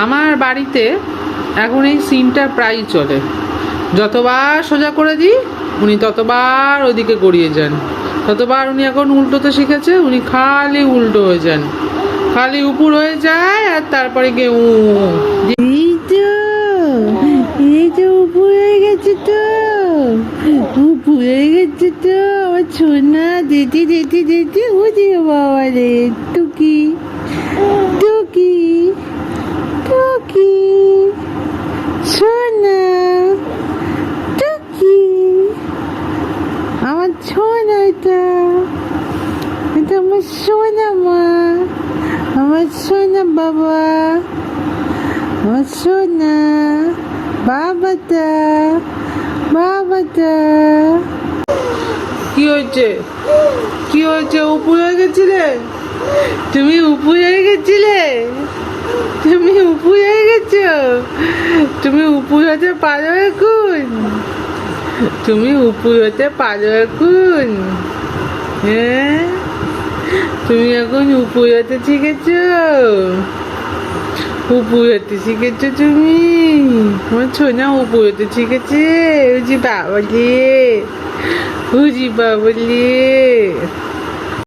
আমার বাড়িতে এখন এই সিনটা প্রায়ই চলে। যতবার সোজা করে দিই উনি ততবার ওদিকে গড়িয়ে যান, ততবার উনি এখন উল্টোতে শিখেছে, উনি খালি উল্টো হয়ে যান, খালি উপর হয়ে যায় আর তারপরে গিয়ে এই তো উপর হয়ে গেছে তো, উপর হয়ে গেছে তো আমার সোনা। দিদি দিদি দিদি ও যে বাবা রে, টুকি টুকি টুকি সোনা, টুকি আমার সোনা, এটা এটা আমার সোনা মা, আমার সোনা বাবা, আমার সোনা বাবাটা, বাবাটা। কি হয়েছে, কি হয়েছে? উপর হয়ে গেছিলে তুমি, উপর হয়ে গেছিলে তুমি, উপর হয়ে গেছো তুমি, উপর হতে পারো এখন, তুমি উপর হতে পারো এখন, হ্যাঁ তুমি এখন উপর হতে শিখেছো, উপর হতে শিখেছো তুমি, আমার ছোনা উপর হতে শিখেছে। উজি বাবা রে, উজি বাবা রে।